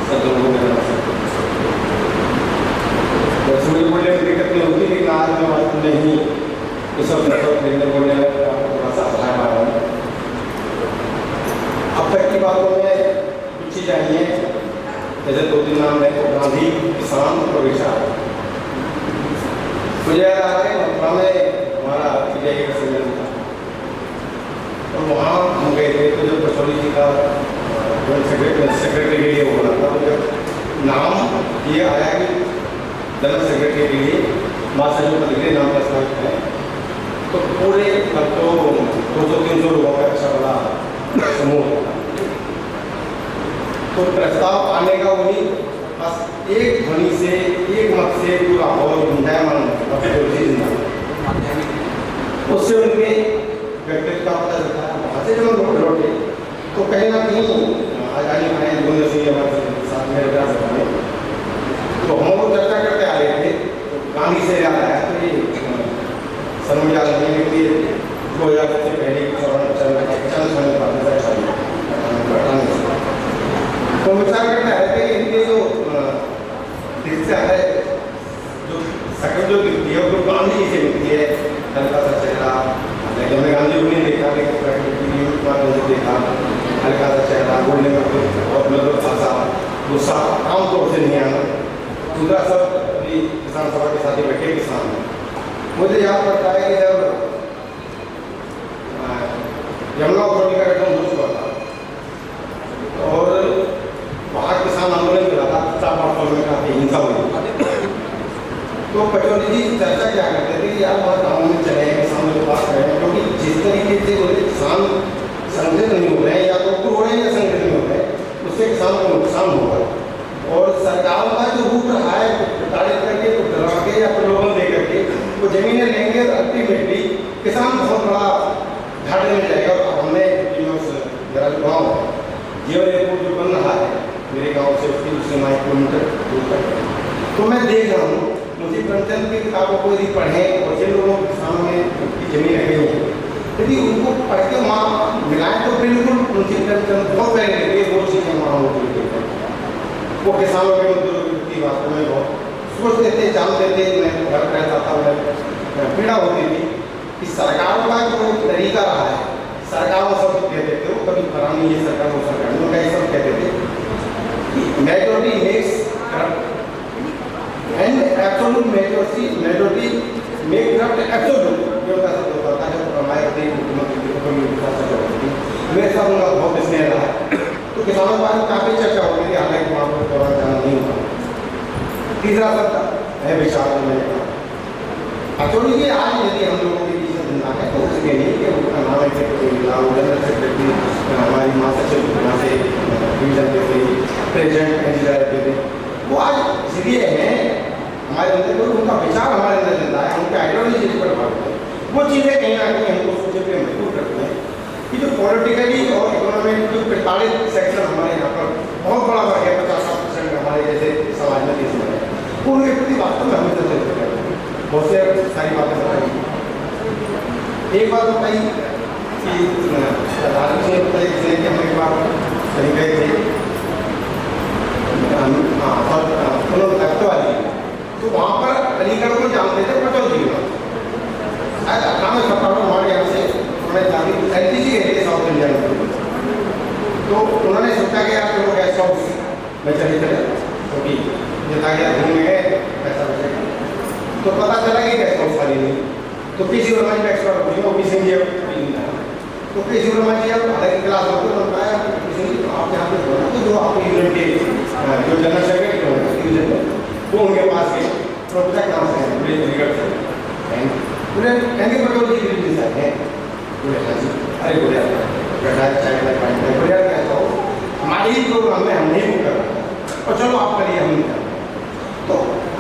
सब लोगों को सूर्य बोलने में दिक्कत नहीं होती, लेकिन आज मैं बात नहीं इस वक्त देखने बोलने आपको थोड़ा सा सहाय आ रहा हूँ। अब तक की बातों में कुछ चीज़ आई है, जैसे 2-3 नाम है तो गांधी, किसान और विचार। मुझे याद आ रहा है मथुरा में हमारा पीटीआई का सम्मेलन था और वहाँ हम गए थे, तो जो पचौली जी का सेक्रेटरी के लिए हो रहा था, तो जब नाम ये आया कि जनरल सेक्रेटरी के लिए महासचिव पद के लिए नाम प्रस्तावित है, तो पूरे तो 200-300 लोगों का अच्छा बड़ा समूह था। तो प्रस्ताव आने का वही बस एक ध्वनि से, एक मत से पूरा हॉल गुंजायमान उससे उनके व्यक्तित्व का पता चलता है। वहाँ से जब लोग लौटे तो कहीं ना कहीं आजादी भाई गोविंद सिंह हमारे साथ में तो हम लोग चर्चा करते आ रहे थे, गांधी से याद आया तो ये समझ आ रही है कि 2000 से पहले तो विचार करते आ रहे थे कि इनके जो शिक्षा है, जो सकल जो दिखती है वो गांधी जी से मिलती है। हल्का सा चेहरा, हमने गांधी को नहीं देखा लेकिन देखा, हल्का सा चेहरा, बोलने में बहुत मतलब भाषा, गुस्सा आमतौर से नहीं आना। दूसरा सब अभी किसान सभा के साथ ही बैठे किसान हैं। मुझे याद पड़ता है कि जब यमुना अथॉरिटी का गठन हो चुका था और वहाँ किसान आंदोलन चला था, 4-5 में काफ़ी हिंसा हुई, तो पचौली जी चर्चा क्या करते थे कि यार वहाँ गाँव में चले किसानों के पास गए, क्योंकि जिस तरीके से बोले किसान संगठित नहीं हो रहे हैं या तो हो रहे हैं या संगठित नहीं हो रहे हैं, उससे किसान को नुकसान होगा। और सरकार का जो रूप रहा है प्रताड़ित करके, डरा के या प्रलोभन दे करके वो जमीनें लेंगे और अल्टीमेटली किसान बहुत बड़ा घाटे में जाएगा। और हमने मेरा जो गाँव है जीवन एयरपोर्ट जो बन रहा है मेरे गांव से उसकी 9 किलोमीटर दूर तक, तो मैं देख रहा हूँ मुझे प्रेमचंद की किताबों को यदि पढ़ें और जिन लोगों किसानों में की जमीन रह गई है यदि उनको पढ़ के वहाँ मिलाएं तो बिल्कुल मुझे प्रेमचंद बहुत पहले लेते वो चीज़ें वहाँ होती है। वो किसानों के मुद्दों की वास्तव में बहुत सोचते थे, जानते थे। मैं घर रहता था, मैं पीड़ा होती थी कि सरकारों का जो तरीका रहा है, सरकारों सब कहते थे वो कभी फरानी ये सरकार वो सरकार उनका ये सब कहते थे majority makes corrupt and absolute majority make corrupt absolute. ये उनका सब होता था जब हमारे मेरे साथ उनका बहुत स्नेह रहा है। तो किसानों के बारे में काफ़ी चर्चा होती थी, हालांकि वहाँ पर दौरान जाना नहीं हुआ। तीसरा शब्द है विचार में पचौली जी आज यदि हम लोगों के बीच में जिंदा है तो उसके लिए कि उनका नाम है जनरल सेक्रेटरी हमारी महासचिव यहाँ से डिवीजन के थे, प्रेसिडेंट एंजिनियर रहते थे, वो आज इसलिए हैं हमारे अंदर तो उनका विचार हमारे अंदर जिंदा है, उनके आइडियोलॉजी जिस पर भागते हैं वो चीज़ें कहीं ना कहीं हमको सोचने पर मजबूर करते हैं कि जो पॉलिटिकली और इकोनॉमिक जो प्रताड़ित सेक्शन हमारे यहाँ पर बहुत बड़ा वर्ग है, 50-60% हमारे जैसे समाज में देश में है, वो उनके प्रति वास्तव में हमें चलते हैं। बहुत से सारी बातें बताई। एक बात बताई कि धार्मिक से बताई जैसे कि हम एक बार कहीं गए थे वाली, तो वहाँ पर अलीगढ़ को जानते थे पचौली जी शायद 18 हमारे यहाँ से उन्होंने जाती LPG गए थे साउथ इंडिया में, तो उन्होंने सोचा कि यार चलो गेस्ट हाउस में चले क्योंकि जितना गया घूम गए पैसा बचेगा। तो पता चला कि गेस्ट हाउस वाली नहीं, तो किसी वर्मा जी का एक्सपर्ट पूछी वो किसी जी तो किसी वर्मा जी अब अलग क्लास होते तो बताया आप यहाँ पे बोला तो जो आप यूनियन के जो जनरल सेक्रेटरी होंगे वो उनके पास गए, प्रोफेसर कहाँ से हैं, पूरे अलीगढ़ से पूरे कहेंगे पचौली जी दिल्ली से हैं, पूरे हाँ जी अरे बोले क्या हो हमारे ही प्रोग्राम में हम नहीं बुक कर रहे और चलो आप करिए हम नहीं कर। तो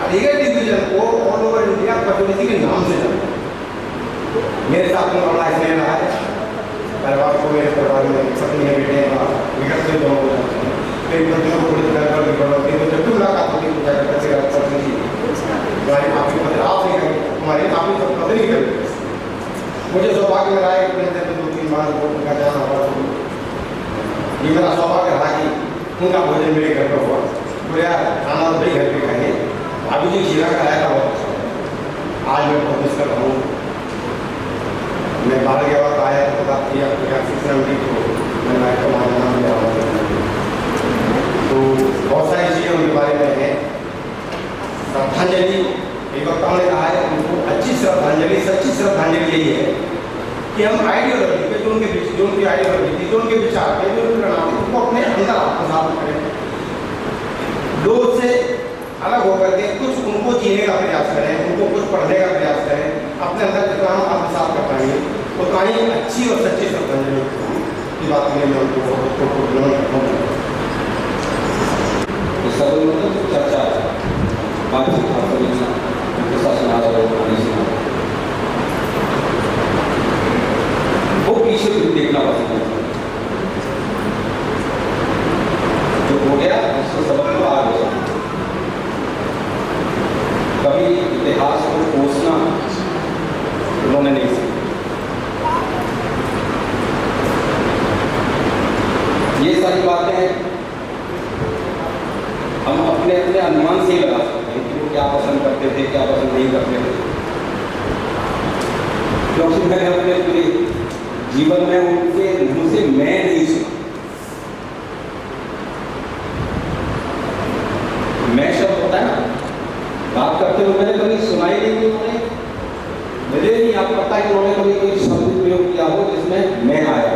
अलीगढ़ डिवीजन को ऑल ओवर इंडिया पचौली जी के नाम से जानते हैं। मेरे साथ में बड़ा स्नेह रहा है, परिवार को मेरे परिवार में पत्नी है, बेटे हैं, विकट से दोनों को जानते हैं। कई बच्चों को पुलिस होती है तो जब मुलाकात होती है पत्नी जी हमारी माफी मतलब आप नहीं करें हमारी माफी तो पत्नी करें। मुझे सौभाग्य मिला है कि 2-3 बार उनका जाना हुआ, ये मेरा सौभाग्य रहा कि उनका भोजन मेरे घर पर हुआ। बोले यार खाना तो भाई घर पे खाएंगे, भाभी जी खीरा खाया था बहुत अच्छा। आज मैं बहुत मिस कर रहा हूँ। मैं बाहर गया वक्त आया तो बात किया तो मैं लाइफ का नाम ले रहा हूँ। तो बहुत सारी चीज़ें उनके बारे में हैं। श्रद्धांजलि एक वक्त हमने कहा है उनको, अच्छी श्रद्धांजलि सच्ची श्रद्धांजलि यही है कि हम आइडियोलॉजी पे जो उनके बीच जो उनकी आइडियोलॉजी थी, जो उनके विचार थे, जो उनके प्रणाम थे, उनको अपने अंदर आत्मसात करें, लोग से अलग होकर के कुछ उनको जीने का प्रयास करें, उनको कुछ पढ़ने का प्रयास करें, अपने अंदर जितना हम आत्मसात कर पाएंगे उतना ही अच्छी और सच्ची श्रद्धांजलि की बात करने में उनको चर्चा बातचीत वो पीछे भी देखना पसंद है, जो हो गया उससे सबक तो आगे कभी इतिहास को कोसना उन्होंने नहीं सीखा। ये सारी बातें हम अपने अपने अनुमान से ही लगा सकते हैं कि वो क्या पसंद करते थे, क्या पसंद नहीं करते थे, क्योंकि मैंने अपने पूरे जीवन में उनके मुंह से मैं नहीं सुना। मैं शब्द होता है ना, बात करते हुए मैंने कभी सुनाई नहीं कि उन्होंने, मुझे नहीं आप पता कि उन्होंने कभी कोई शब्द प्रयोग किया हो जिसमें मैं आया।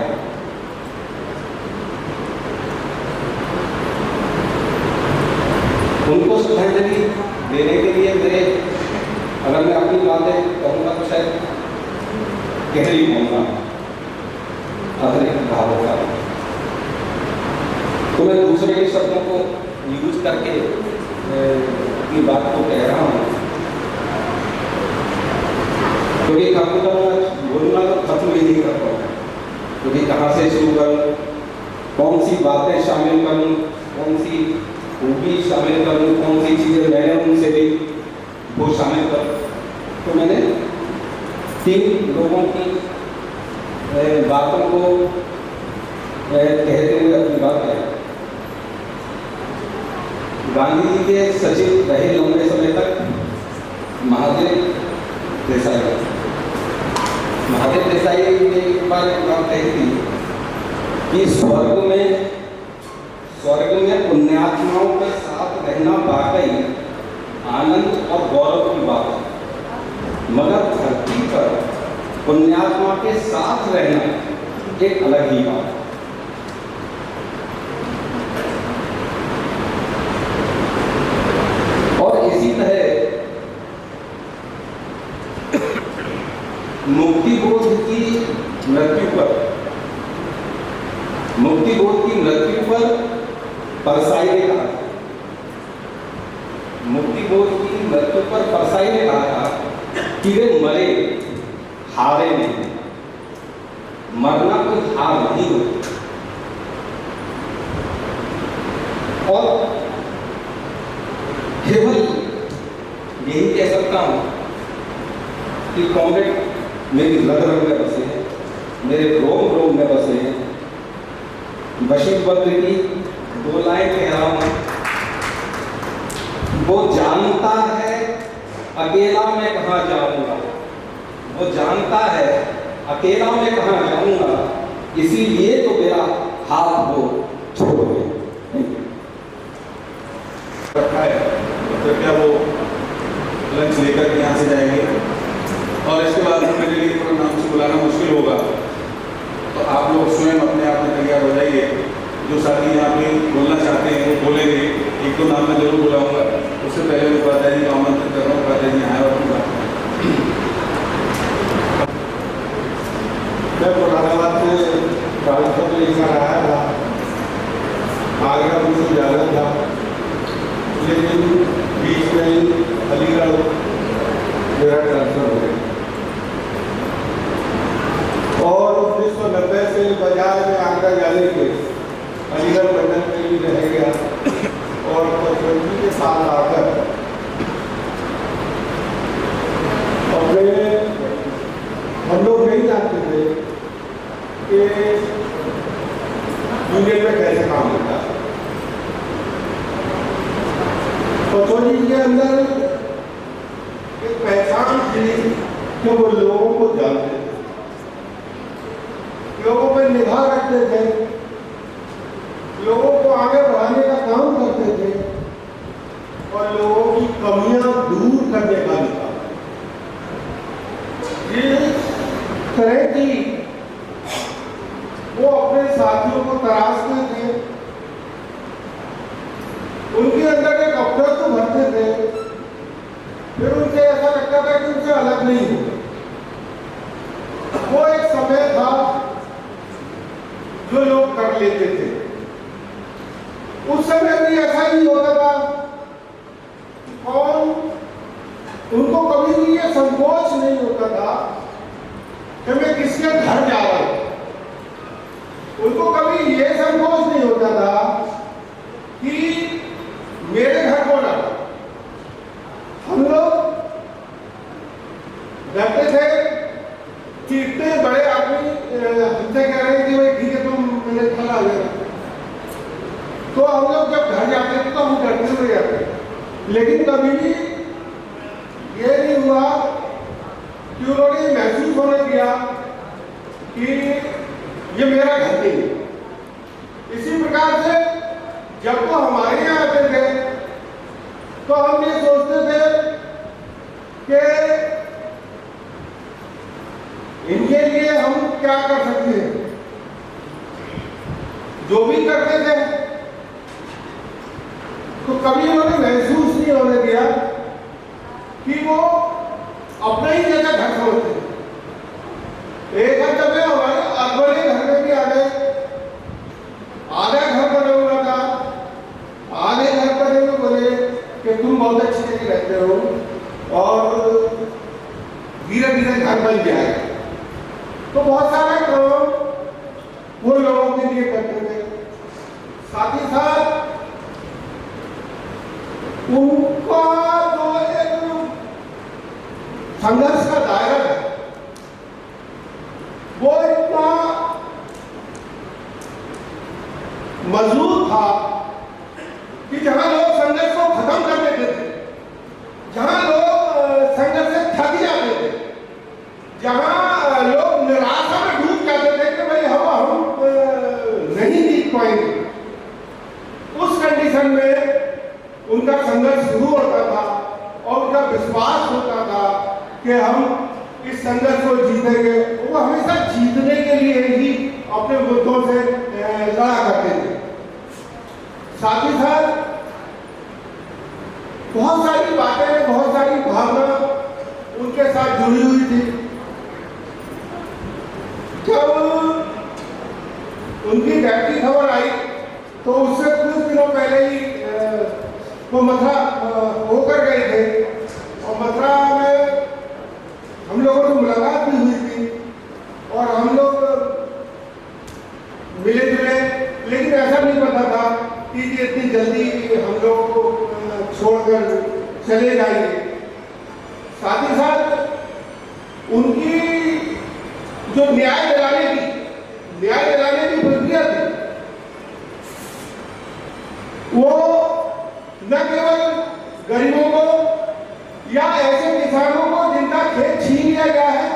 उनको श्रद्धांजलि देने के लिए मेरे, अगर मैं अपनी बातें कहूँगा तो शायद गहरी होगा, अतिरिक्त भाव होगा, तो मैं दूसरे के शब्दों को यूज करके अपनी बात को कह रहा हूँ, क्योंकि खत्म बोलना तो खत्म ही नहीं कर पाऊँ, क्योंकि कहाँ से शुरू करूँ, कौन सी बातें शामिल करूँ, कौन सी खूबी शामिल करूँ, कौन सी चीज़ें मैंने उनसे भी वो शामिल करूँ। तो मैंने 3 लोगों की बातों को कहते हुए अपनी बात कही। गांधी जी के सचिव रहे लंबे समय तक महादेव देसाई। महादेव देसाई ने एक बार एक बात कही थी कि स्वर्ग में पुण्यात्माओं के साथ रहना वाकई आनंद और गौरव की बात है, मगर धरती पर पुण्यात्मा के साथ रहना एक अलग ही बात है। और इसी तरह मुक्तिबोध की मृत्यु पर परसाई ने कहा, मुक्तिबोध की मृत्यु पर परसाई ने कहा था कि वे मरे, हारे नहीं। मरना कोई हार नहीं होती। और केवल यही कह सकता हूं कि कॉमरेड मेरी रग रग में बसे हैं, मेरे रोम रोम में बसे हैं। बशीर बद्र की 2 लाइन कह रहा हूं, वो जानता है अकेला मैं कहाँ जाऊंगा, वो जानता है अकेला मैं कहाँ जाऊंगा, इसीलिए तो मेरा हाथ वो छोड़ गया। रखा है तो क्या वो लंच लेकर के यहाँ से जाएंगे और इसके बाद मेरे लिए थोड़ा नाम से बुलाना मुश्किल होगा, तो आप लोग स्वयं अपने आप में तैयार हो जाइए। जो साथी यहाँ पे बोलना चाहते हैं वो बोलेंगे, 1-2 नाम मैं जरूर बुलाऊंगा। उससे पहले मैं उपाध्याय जी को आमंत्रित कर रहा हूँ, उपाध्याय जी आए और अपनी बात करें। मैं मुरादाबाद से ट्रांसफर लेकर आया था, आगरा मुझे जाना था, लेकिन बीच में ही अलीगढ़ मेरा ट्रांसफर हो गया और 1990 से बाजार में आगरा जाने के अलीगढ़ मंडल में भी रह गया और पचवंती के साथ आकर अपने हम लोग नहीं जानते थे कि यूनियन में कैसे काम होता है। पचौरी के अंदर एक पहचान थी कि वो लोगों को जानते थे, लोगों पर निगाह रखते थे, लोगों को आगे बढ़ाने का काम करते थे और लोगों की कमियां दूर करने का भी काम। इस तरह की वो अपने साथियों को तराशते थे, उनके अंदर एक अपराध तो भरते थे, फिर उनसे ऐसा लगता था कि उनसे अलग नहीं हो। वो एक समय था जो लोग कर लेते थे। उस समय भी ऐसा ही होता था, कौन उनको कभी भी ये संकोच नहीं होता था कि मैं किसके घर जा रहा हूं। उनको कभी ये संकोच नहीं होता था कि मेरे घर कौन आ रहा। हम लोग डरते थे कि इतने बड़े आदमी हमसे कह रहे हैं कि भाई ठीक है तुम मेरे घर आ जाना, तो हम लोग जब घर जाते थे तो हम डरते हुए जाते। लेकिन कभी भी ये नहीं हुआ कि उन्होंने महसूस होने दिया कि ये मेरा घर नहीं है। इसी प्रकार से जब वो हमारे यहाँ आते थे तो हम ये सोचते थे कि इनके लिए हम क्या कर सकते हैं। जो भी करते थे तो कभी उन्होंने महसूस नहीं होने दिया कि वो अपना ही जगह घर समझते थे। एक हफ्ते में हमारे अकबरे घर में भी आ गए, आधा घर बना हुआ था, आधे घर पर वो बोले कि तुम बहुत अच्छी जगह रहते हो और धीरे धीरे घर बन जाएगा। तो बहुत सारा काम वो लोगों के लिए करते थे। साथ ही साथ उनका जो एक संघर्ष का दायरा है वो इतना मजबूत था कि जहां लोग संघर्ष को खत्म कर देते थे, जहां लोग संघर्ष से थक जाते थे, जहां लोग निराशा में डूब जाते थे कि भाई हम नहीं जीत पाएंगे, उस कंडीशन में उनका संघर्ष शुरू होता था और उनका विश्वास होता था कि हम इस संघर्ष को जीतेंगे। वो हमेशा जीतने के लिए ही अपने मुद्दों से लड़ा करते थे। साथ ही साथ बहुत सारी बातें, बहुत सारी भावना उनके साथ जुड़ी हुई थी। जब उनकी डेथ की खबर आई तो उससे कुछ दिनों पहले ही वो मथुरा होकर गए थे और मथुरा में हम लोगों से मुलाकात भी हुई थी और हम लोग मिले जुले, लेकिन ऐसा नहीं पता था कि इतनी जल्दी हम लोग को छोड़कर चले जाएंगे। साथ ही साथ उनकी जो न्याय दिलाने की प्रक्रिया थी वो न केवल गरीबों को या ऐसे किसानों को जिनका खेत छीन लिया गया है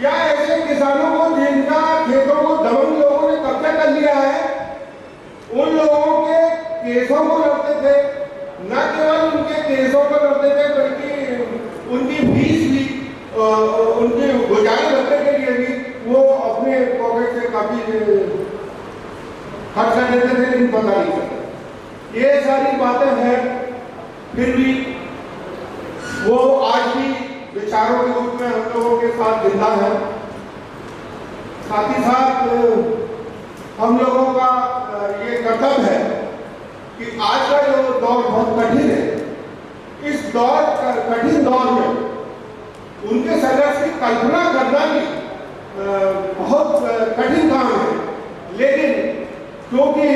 या ऐसे किसानों को जिनका खेतों को दमन लोगों ने कब्जा कर लिया है, उन लोगों के केसों को लड़ते थे। न केवल उनके केसों को लड़ते थे बल्कि उनकी फीस भी, उनके गुजारे भत्ते के लिए भी वो अपने पॉकेट से काफी खर्च कर देते थे, लेकिन पता नहीं चलता। ये सारी बातें हैं, फिर भी वो आज भी विचारों के रूप में हम लोगों के साथ जिंदा है। साथ ही साथ हम लोगों का ये कर्तव्य है कि आज का जो दौर बहुत कठिन है, इस कठिन दौर में उनके संघर्ष की कल्पना करना भी बहुत कठिन काम है। लेकिन क्योंकि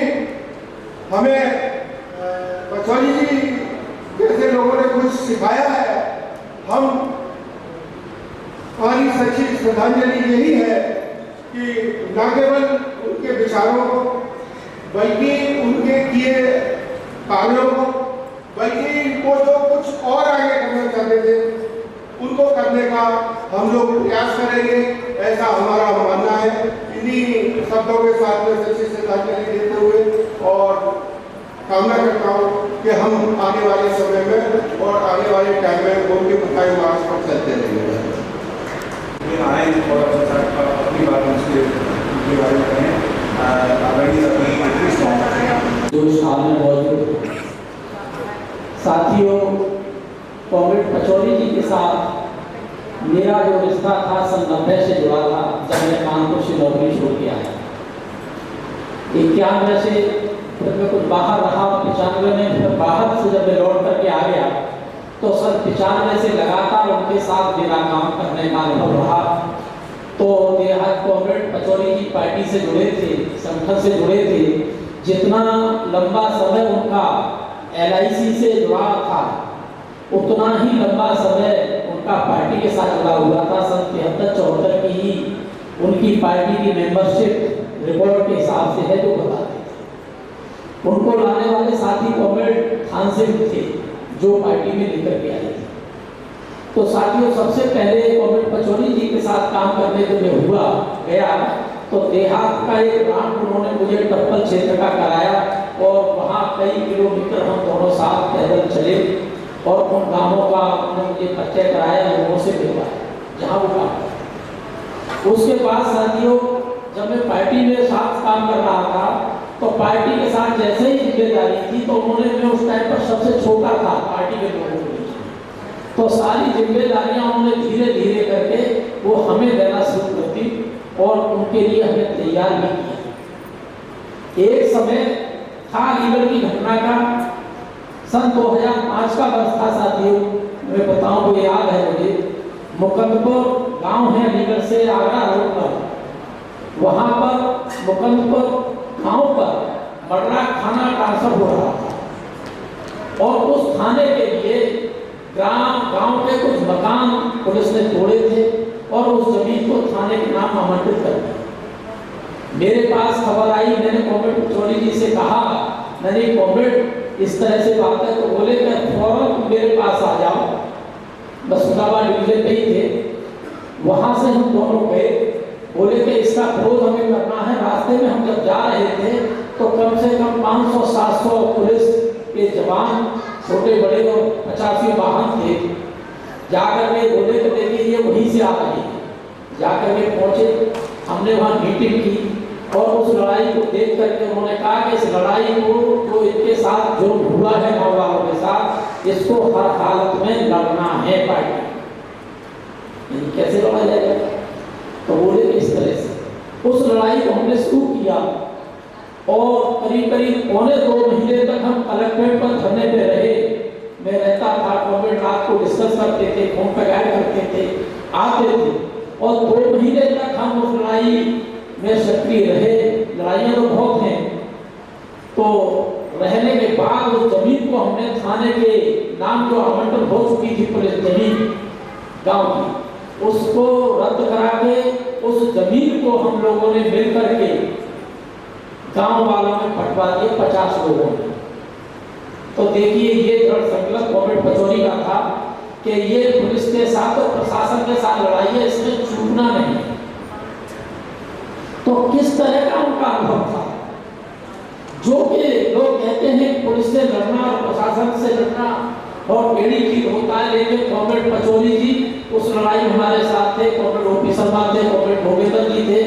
हमें पचौरी जी जैसे लोगों ने कुछ सिखाया है, हम हमारी सच्ची श्रद्धांजलि यही है कि न केवल उनके विचारों को बल्कि उनके किए कार्यों को बल्कि वो जो कुछ और आगे करना चाहते थे उनको करने का हम लोग प्रयास करेंगे, ऐसा हमारा मानना है। इन्हीं शब्दों के साथ में सच्ची से जानकारी देते हुए और कामना करता हूँ कि हम आने वाले समय में और आने वाले टाइम में उनके मुताबिक मार्च पर चलते रहेंगे। आए और अपनी बात उनके बारे में कहें। जो इस हाल में मौजूद साथियों, कॉमरेड पचौरी जी के साथ मेरा जो रिश्ता था सन 90 से जुड़ा था, जब मैं कानपुर से नौकरी शुरू किया है। 91 से फिर मैं कुछ बाहर रहा, 95 में फिर बाहर से जब मैं लौट करके आ गया तो सन 95 से लगातार उनके साथ मेरा काम करने का अनुभव रहा। तो देहात कॉमरेड पचौरी जी पार्टी से जुड़े थे, संगठन से जुड़े थे। जितना लंबा समय उनका LIC से जुड़ा था, उतना ही लंबा समय उनका पार्टी के साथ जुड़ा हुआ था। सन 73-74 की ही उनकी पार्टी की मेंबरशिप रिपोर्ट के हिसाब से है जो बताते थे। उनको लाने वाले साथी कॉमरेड खान सिंह थे जो पार्टी में लेकर के आए थे। तो साथियों, सबसे पहले कॉमरेड पचौरी जी के साथ काम करने के लिए हुआ गया तो देहात का एक राउंड उन्होंने मुझे टप्पल क्षेत्र का कराया और वहाँ कई किलोमीटर हम दोनों साथ पैदल चले और उन गांवों का उन्होंने मुझे परिचय कराया, लोगों से मिलवाया जहाँ वो काम। उसके बाद साथियों, जब मैं पार्टी में साथ काम कर रहा था तो पार्टी के साथ जैसे ही जिम्मेदारी थी तो उन्होंने, मैं उस टाइम पर सबसे छोटा था पार्टी के लोगों के बीच में, तो सारी जिम्मेदारियां उन्होंने धीरे धीरे करके वो हमें देना शुरू कर दी और उनके लिए हमें तैयार भी किया। एक समय था अलीगढ़ की घटना का, सन 2005 का वर्ष था साथियों, मैं बताऊं तो याद है मुझे। मुकंदपुर गांव है अलीगढ़ से आगरा रोड पर, वहां पर मुकंदपुर गांव पर मर्रा थाना ट्रांसफर हो रहा था और उस थाने के लिए गांव के कुछ मकान पुलिस ने तोड़े थे और उस जमीन को थाने के नाम आवंटित कर दिया। मेरे पास खबर आई, मैंने कॉमरेड पचौरी जी से कहा, मैंने कॉमरेड इस तरह से बात है, तो बोले कि फौरन मेरे पास आ जाओ। बसुदाबाद डिवीजन में ही थे। वहां से हम दोनों गए, बोले कि इसका विरोध हमें करना है। रास्ते में हम जब जा रहे थे तो कम से कम 500-700 पुलिस के जवान, छोटे बड़े और 85 वाहन थे। जाकर के बोले कि देखिए ये वहीं से आ रही है। जाकर के पहुंचे, हमने वहाँ मीटिंग की और उस लड़ाई को देख करके उन्होंने कहा कि इस लड़ाई को जो इनके साथ जो हुआ है गाँव वालों के साथ, इसको हर हालत में लड़ना है पार्टी। कैसे लड़ा जाएगा? तो बोले कि इस तरह से उस लड़ाई को हमने शुरू किया और करीब करीब 1.25 महीने तक हम कलेक्ट्रेट पर धरने पे रहे। मैं रहता था, कॉमरेड रात को डिस्कस करते थे, फोन पर गाइड करते थे, आते थे और 2 महीने तक हम उस लड़ाई में सक्रिय रहे। लड़ाइयाँ तो बहुत हैं। तो रहने के बाद उस जमीन को हमने थाने के नाम जो आवंटन हो चुकी थी पुलिस जमीन गांव की, उसको रद्द करा के उस जमीन को हम लोगों ने मिल करके गांव वालों में बंटवा दिए 50 लोगों ने। तो देखिए ये दृढ़ संकल्प कॉमरेड पचौरी का था कि ये पुलिस के साथ और प्रशासन के साथ लड़ाई है, इसमें चूकना नहीं। तो किस तरह का उनका अनुभव था, जो कि लोग कहते हैं पुलिस से लड़ना और प्रशासन से लड़ना और टेढ़ी ठीक होता है, लेकिन कॉमरेड पचौरी जी उस लड़ाई हमारे साथ थे। कॉमरेड ओपी शर्मा थे, कॉमरेड भोगेंद्र जी थे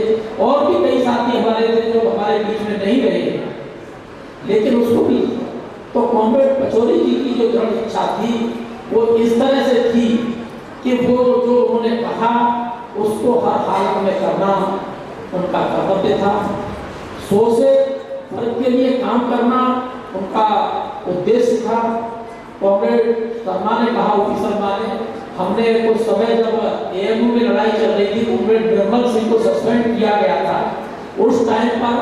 और भी कई साथी हमारे थे जो हमारे बीच में नहीं रहे, लेकिन उसको भी। तो कॉमरेड पचौरी जी की जो दृढ़ इच्छा थी वो इस तरह से थी कि वो जो उन्होंने कहा उसको हर हालत में करना उनका कर्तव्य था। 100 से वर्ग के लिए काम करना उनका उद्देश्य था। कॉमरेड शर्मा ने कहा, ओपी शर्मा ने, हमने कुछ समय जब AMU में लड़ाई चल रही थी, कॉमरेड निर्मल सिंह को सस्पेंड किया गया था। उस टाइम पर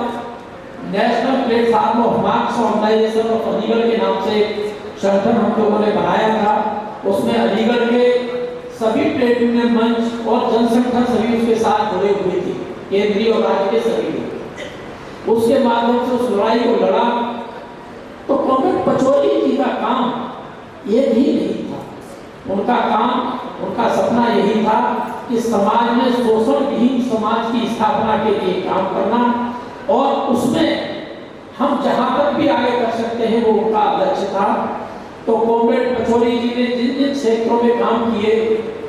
national platform of marks organisation of Aligarh के नाम से संगठन हम लोगों ने बनाया था। उसमें अलीगढ़ के सभी ट्रेड यूनियन मंच और जन संगठन सभी उसके साथ जुड़े हुए थे, केंद्रीय और राज्य के सभी लोग। उसके माध्यम से उस लड़ाई को लड़ा। तो कॉमरेड पचौरी जी का काम उनका काम, उनका सपना यही था कि समाज में शोषण विहीन समाज की स्थापना के लिए काम करना, और उसमें हम जहां तक भी आगे कर सकते हैं वो उनका लक्ष्य था। तो कॉमरेड पचौरी जी ने जिन जिन क्षेत्रों में काम किए,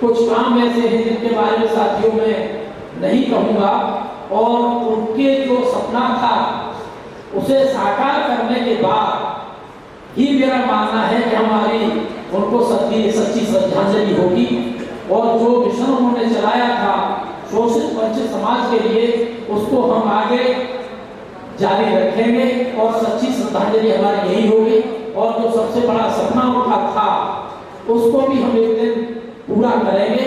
कुछ काम ऐसे हैं जिनके बारे में साथियों में नहीं कहूँगा, और उनके जो सपना था उसे साकार करने के बाद ही मेरा मानना है कि हमारी उनको सच्ची श्रद्धांजलि होगी। और जो मिशन उन्होंने चलाया था शोषित वंचित समाज के लिए, उसको हम आगे जारी रखेंगे और सच्ची श्रद्धांजलि हमारी यही होगी। और जो सबसे बड़ा सपना उनका था उसको भी हम एक दिन पूरा करेंगे,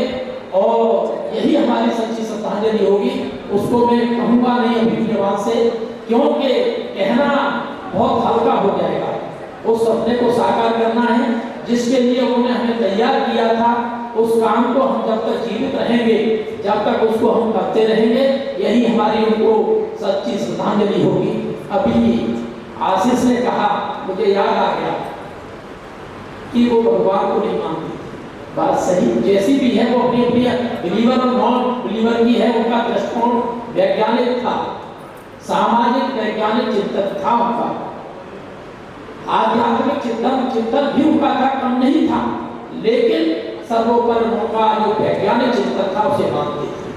और यही हमारी सच्ची श्रद्धांजलि होगी। उसको मैं कहूँगा नहीं अभी जवान से, क्योंकि कहना बहुत हल्का हो जाएगा। उस सपने को साकार करना है जिसके लिए उन्होंने हमें तैयार किया था। उस काम को हम जब तक जीवित रहेंगे, जब तक उसको हम करते रहेंगे, यही हमारी उनको सच्ची श्रद्धांजलि होगी। अभी आशीष ने कहा, मुझे याद आ गया कि वो भगवान को नहीं मानती। बात सही, जैसी भी है वो अपनी अपनी बिलीवर और नॉन बिलीवर की है। उनका दृष्टिकोण वैज्ञानिक था, सामाजिक वैज्ञानिक चिंतन था उनका, आध्यात्मिक चिंतन भी उनका था, कम नहीं था, लेकिन सर्वोपरि उनका जो वैज्ञानिक चिंतन था उसे मानते थे।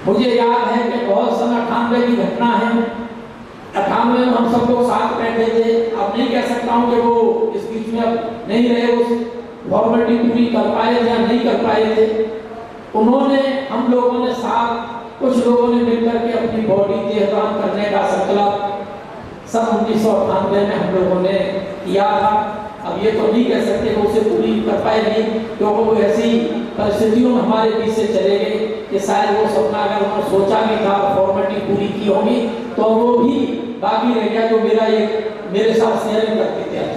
मुझे याद है कि बहुत सन 98 की घटना है। 98 में हम सब लोग साथ बैठे थे। अब नहीं कह सकता हूँ कि वो इस बीच में अब नहीं रहे, उस फॉर्मेलिटी पूरी कर पाए थे या नहीं कर पाए थे। उन्होंने, हम लोगों ने साथ, कुछ लोगों ने मिलकर के अपनी बॉडी देहदान करने का संकल्प सन 1998 में हम लोगों ने किया था। अब ये तो नहीं कह सकते कि उसे पूरी कर पाए नहीं, क्योंकि वो ऐसी परिस्थितियों में हमारे बीच से चले गए कि शायद वो सपना अगर उन्होंने सोचा भी था, फॉर्मेलिटी पूरी की होगी, तो वो भी बाकी रह गया जो मेरे साथ शेयरिंग करते थे आज।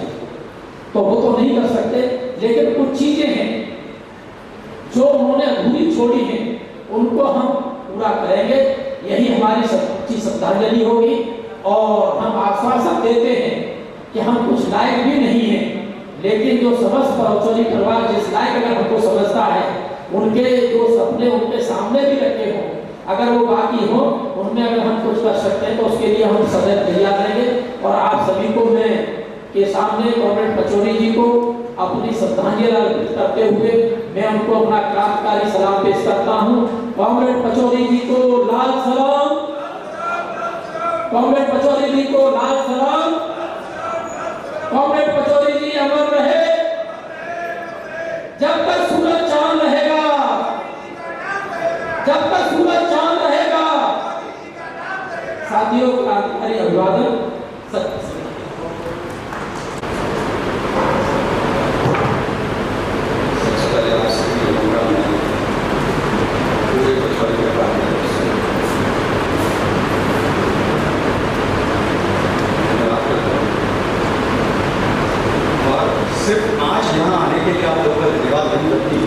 तो वो तो नहीं कर सकते, लेकिन कुछ चीजें हैं जो उन्होंने अधूरी छोड़ी हैं, उनको हम पूरा करेंगे। यही हमारी सच्ची श्रद्धांजलि होगी। और हम आश्वासन देते हैं कि हम कुछ लायक भी नहीं हैं, लेकिन जो समस्त पचौरी परिवार जिस लायक अगर हमको समझता है, उनके जो सपने उनके सामने भी रखे हों, अगर वो बाकी हो, उनमें अगर हम कुछ कर सकते हैं तो उसके लिए हम सदैव तैयार रहेंगे। और आप सभी को मैं के सामने कॉमरेड पचौरी जी को अपनी श्रद्धांजलि अर्पित करते हुए मैं उनको अपना क्रांतिकारी सलाम पेश करता हूँ। कॉमरेड पचौरी जी को लाल सलाम, कॉमरेड पचौरी जी को लाल सलाम। कॉमरेड पचौरी जी अमर रहे जब तक सूरज चांद रहेगा, जब तक सूरज चांद रहेगा। साथियों, क्रांतिकारी अभिवादन। सिर्फ आज यहाँ आने के लिए आप लोगों का धन्यवाद नहीं करती,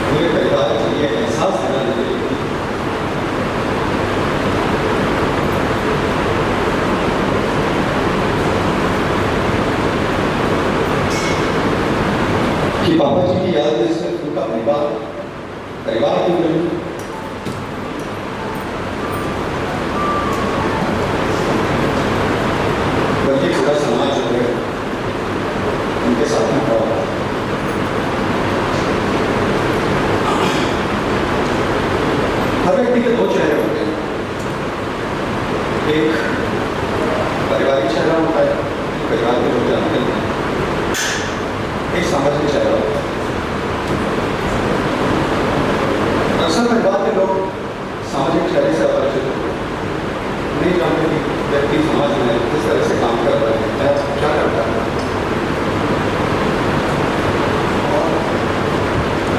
पूरे परिवार के लिए एहसास दिलाने के लिए कि पापा जी की याद में सिर्फ उनका परिवार क्यों नहीं, बल्कि पूरा समाज जो है उनके साथ में खड़ा है। हर व्यक्ति के दो चेहरे होते हैं, एक पारिवारिक चेहरा होता है, परिवार के लोग जानते हैं, एक सामाजिक चेहरा होता है। अक्सर परिवार के लोग सामाजिक चेहरे से अपरिचित होते हैं, नहीं जानते कि व्यक्ति समाज में किस तरह से काम कर रहा है, क्या करता है। और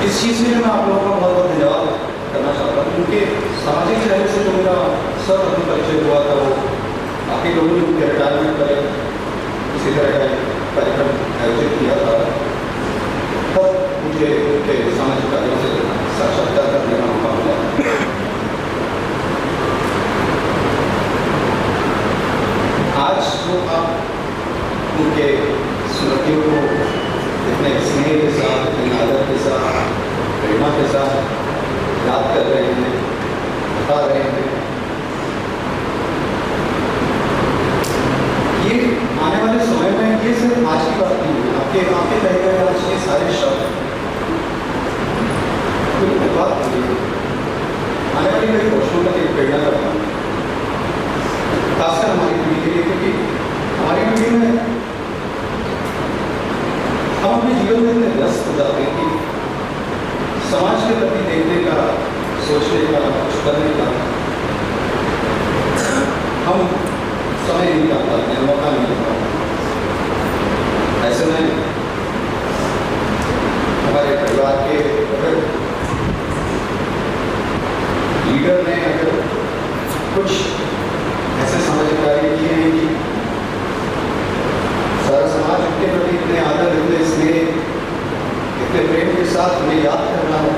इस चीज़ के लिए मैं आप लोगों का बहुत बहुत धन्यवाद करना चाहता हूँ, क्योंकि सामाजिक चेहरे से जो मेरा सर्वप्रथम परिचय हुआ था, वो काफ़ी लोगों ने उनके रिटायरमेंट पर इसी तरह का कार्यक्रम आयोजित किया था, तब मुझे उनके सामाजिक कार्यों से साक्षात्कार करने का मौका मिला। आज जो आप उनके स्मृतियों को इतने स्नेह के साथ, इतने आदर के साथ, प्रेरणा के साथ याद कर रहे हैं, बता रहे हैं। ये आने वाले समय में ये सिर्फ आज की बात नहीं है, आपके कहे गए आज के सारे शब्द कोई बात नहीं है, आने वाली कई वर्षों तक एक प्रेरणा का काम है, खासकर हमारी पीढ़ी के लिए, क्योंकि हमारी पीढ़ी में हम अपने जीवन में इतने व्यस्त हो जाते हैं कि समाज के प्रति देखने का, सोचने का, कुछ करने का हम समय नहीं निकाल पाते हैं, मौका नहीं मिल पाता। ऐसे में हमारे परिवार के अगर लीडर ने अगर कुछ ऐसे सामाजिक कार्य किए हैं कि सारा समाज उनके प्रति इतने आदर, इतने स्नेह, इतने प्रेम के साथ उन्हें याद कर रहा है,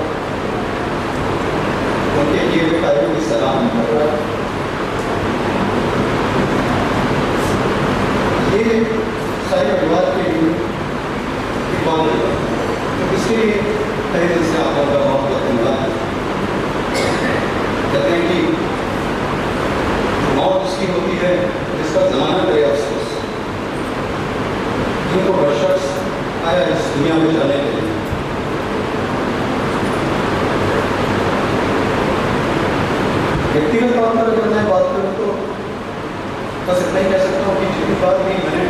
उनके किए हुए कार्यों की सराहना कर रहा है। ये सारे परिवार के लिए बहुत है, तो इसके लिए तहे दिल से आप लोगों का बहुत बहुत धन्यवाद। कहते हैं कि मौत उसकी होती है जिसका जमाना करे अफसोस, जिनको हर शख्स आया इस दुनिया में जाने के लिए। व्यक्तिगत तौर पर अगर मैं बात करूँ तो बस इतना ही कह सकता हूँ कि जितनी बात भी मैंने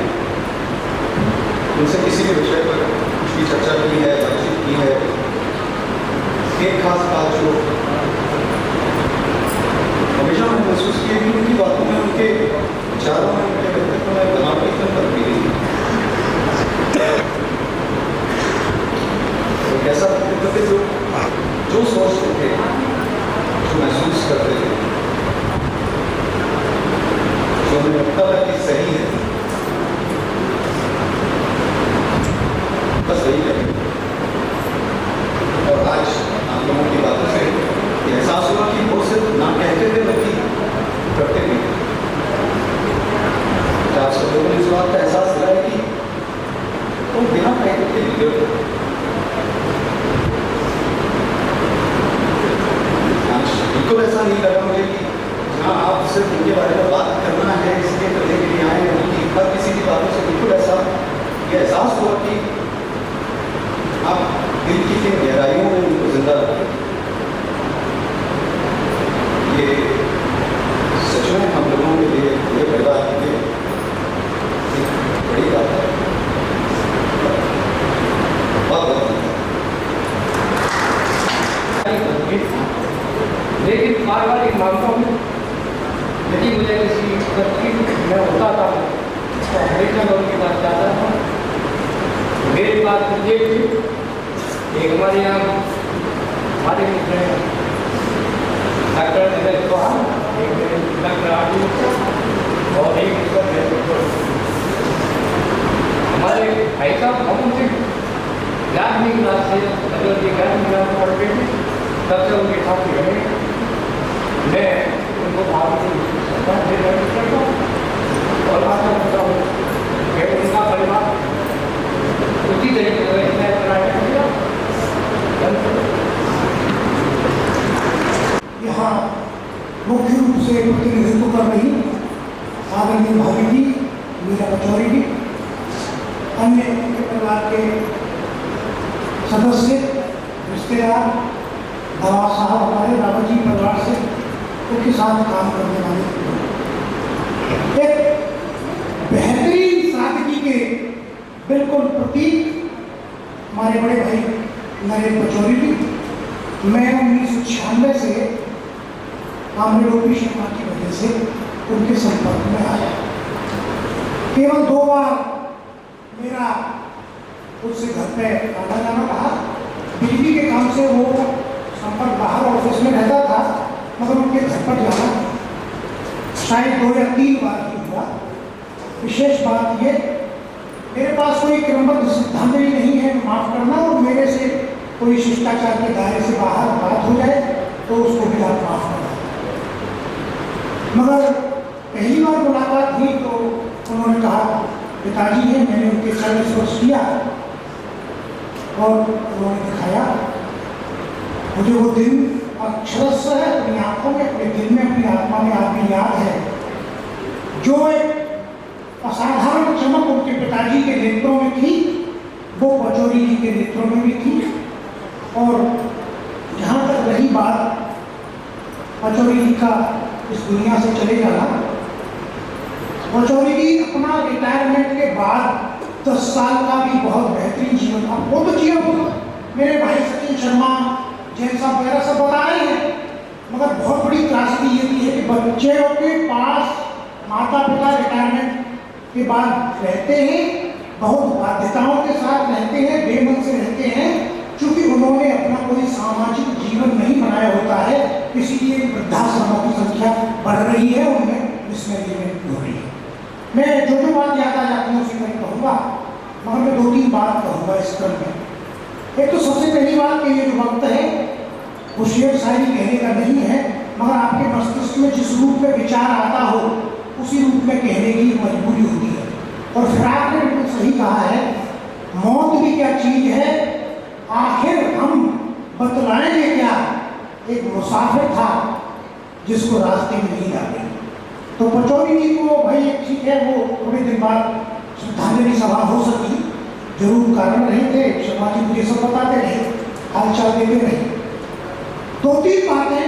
उनसे किसी भी विषय पर कुछ भी चर्चा की है, बातचीत की है, एक खास बात जो हमेशा मैंने महसूस किया कि उनकी बातों में, उनके विचारों में, उनके व्यक्तित्व में बनावटीपन पर भी नहीं, एक ऐसा व्यक्तित्व थे जो सोचते थे, जो महसूस करते थे, जो उन्हें लगता था कि सही है, बस वही करेंगे। और आज आप लोगों की बातों से ये एहसास हुआ कि वो सिर्फ ना कहते थे बल्कि करते भी थे। आप सब लोगों ने इस बात का एहसास दिलाया कि वो बिना कहते के लीडर थे। बिल्कुल ऐसा नहीं लगा मुझे कि हाँ आप सिर्फ उनके बारे में बात करना है इसलिए करने के लिए आए, उनकी हर किसी की बातों से बिल्कुल ऐसा ये एहसास हुआ कि आप दिल की किन गहराइयों में उनको जिंदा रखें। ये सच में हम लोगों के लिए, पूरे परिवार के लिए एक बड़ी बात है। बहुत बहुत लेकिन बार बार एक मानता हूँ, यदि मुझे किसी तकलीफ में होता था तो हमेशा मैं उनके पास जाता था। मेरे पास ये थी, एक हमारे यहाँ हमारे मित्र हैं डॉक्टर नीरज चौहान, एक डॉक्टर आरती और एक हमारे भाई साहब, हम उनसे 11वीं क्लास से मतलब 11वीं क्लास में पढ़ते थे, तब से उनके साथ ही रहे। मैं उनको भाव से करता हूँ और आशा करता हूँ कि उनका परिवार उसी तरीके से यहाँ मुख्य रूप से प्रतिनिधित्व कर रही आदरणीय भाभी जी, मीरा पचौरी जी, अन्य उनके परिवार के सदस्य, रिश्तेदार, दवा साहब हमारे रावत जी परिवार से उनके साथ काम करने वाले एक बेहतरीन सादगी के बिल्कुल प्रतीक हमारे बड़े भाई नरेंद्र पचौरी जी। मैं 1996 से आमरेडोपी शर्मा की वजह से उनके संपर्क में आया। केवल 2 बार मेरा उससे घर पे आना जाना रहा। बिजली के काम से वो संपर्क बाहर ऑफिस में रहता था, मगर उनके घर पर जाना शायद 2 या 3 बार ही हुआ। विशेष बात ये, मेरे पास कोई क्रमबद्ध सिद्धांजलि नहीं है, माफ करना, और मेरे से कोई शिष्टाचार के दायरे से बाहर बात हो जाए तो उसको भी आप माफ करना। मगर पहली बार मुलाकात हुई तो उन्होंने कहा पिताजी हैं, मैंने उनके चरण स्पर्श किया और उन्होंने दिखाया। मुझे वो दिन अक्षरशः अपनी आंखों में, अपने दिल में, अपनी आत्मा में आज भी याद है। जो एक असाधारण चमक उनके पिताजी के नेत्रों में थी, वो पचौरी जी के नेत्रों में भी थी। और जहाँ तक रही बात पचौरी जी का इस दुनिया से चले जाना, पचौरी जी अपना रिटायरमेंट के बाद 10 साल का भी बहुत बेहतरीन जीवन, अब वो तो जिया होगा, मेरे भाई सचिन शर्मा, जैन साहब वगैरह सब बता रहे हैं, मगर बहुत बड़ी त्रासदी ये भी है कि बच्चों के पास माता पिता रिटायरमेंट के बाद रहते हैं, बहुत बाध्यताओं के साथ रहते हैं, बेमन से रहते हैं, क्योंकि उन्होंने अपना कोई सामाजिक जीवन नहीं बनाया होता है, इसीलिए वृद्धाश्रमों की संख्या बढ़ रही है, उनमें मिसमैनेजमेंट हो रही है। मैं जो बात याद आ जाती है उसी में कहूँगा, मगर मैं 2-3 बात कहूँगा इस क्रम में। एक तो सबसे पहली बात कि ये जो वक्त है वो शेर शायरी कहने का नहीं है, मगर आपके मस्तिष्क में जिस रूप में विचार आता हो उसी रूप में कहने की मजबूरी होती है। और फिर आपने बिल्कुल सही कहा है, मौत भी क्या चीज़ है, आखिर हम बतलाएंगे क्या। एक मुसाफिर था जिसको रास्ते में नींद आ गई, तो पचौरी जी को भाई ठीक है, वो थोड़े दिन बाद श्रद्धांजलि सभा हो सकी, जरूर कारण रहे थे, शर्मा जी मुझे सब बताते रहे, हाल चाल देते रहे। 2-3 बातें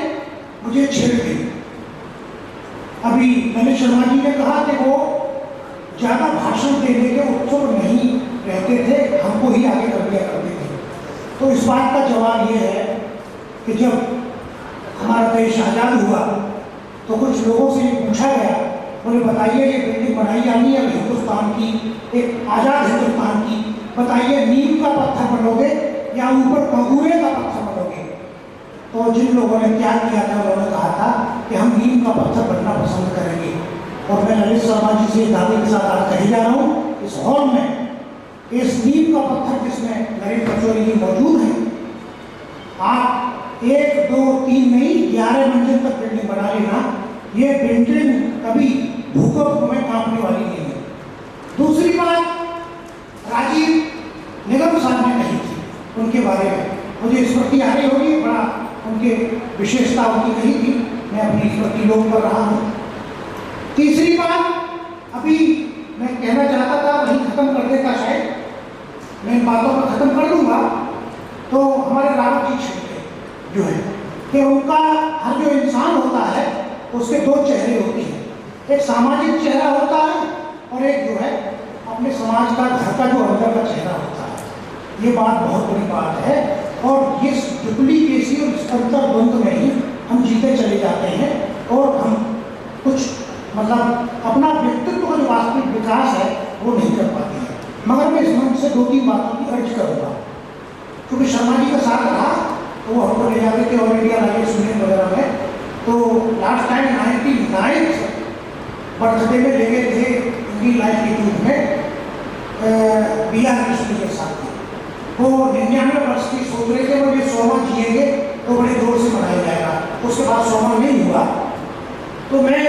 मुझे छेड़ गई। अभी मैंने शर्मा जी ने कहा कि वो ज़्यादा भाषण देने के उत्सुक नहीं रहते थे, हमको ही आगे कर दिया करते थे। तो इस बात का जवाब ये है कि जब हमारा देश आज़ाद हुआ तो कुछ लोगों से ये पूछा गया, बोले बताइए ये बिल्डिंग बनाई जानी है हिंदुस्तान की, एक आज़ाद हिंदुस्तान की, बताइए नीम का पत्थर बनोगे या ऊपर कंगूरे का पत्थर बनोगे। तो जिन लोगों ने त्याग किया था उन्होंने कहा था कि हम नीम का पत्थर बनना पसंद करेंगे। और मैं ललित शर्मा जी से दावे के साथ आज कही जा रहा हूँ, इस हॉल में इस नीम का पत्थर जिसमें नरेंद्र पचौरी जी मौजूद हैं, आप 1, 2, 3 नहीं 11 मंजिल तक बिल्डिंग बना लेना, ये बिल्डिंग कभी भूकंप में कांपने वाली नहीं है। दूसरी बात राजीव निगम साहब ने कही थी, उनके बारे में मुझे स्मृति आ रही होगी, बड़ा उनके विशेषता उनकी कही थी, मैं अपनी स्मृति लोग कर रहा हूँ। तीसरी बात अभी मैं कहना चाहता था, वहीं खत्म कर देता शायद, मैं इन बातों को खत्म कर दूंगा। तो हमारे रावत जी छिड़के जो है कि उनका हर जो इंसान होता है उसके 2 चेहरे होते हैं, एक सामाजिक चेहरा होता है और एक जो है अपने समाज का, घर का जो अंदर का चेहरा होता है। ये बात बहुत बड़ी बात है और इस डुप्लीकेसी और इस अंतर्द्वंद में ही हम जीते चले जाते हैं और हम कुछ मतलब अपना व्यक्तित्व का जो वास्तविक विकास है वो नहीं कर पाते हैं। मगर मैं इस मंच से 2-3 बातों की अर्ज करूँगा, क्योंकि शर्मा जी का साथ रहा तो वो हमको ले जाते थे ऑल इंडिया राइज यूनियन वगैरह में। तो लास्ट टाइम 99 बर्थडे में ले गए थे इंडियन लाइफ इंस्टीट्यूट में BR कृष्ण के साथ। वो 99 वर्ष की सोच रहे थे, वो ये 100वां जिएंगे तो बड़े जोर से मनाया जाएगा, उसके बाद 100वां नहीं हुआ। तो मैं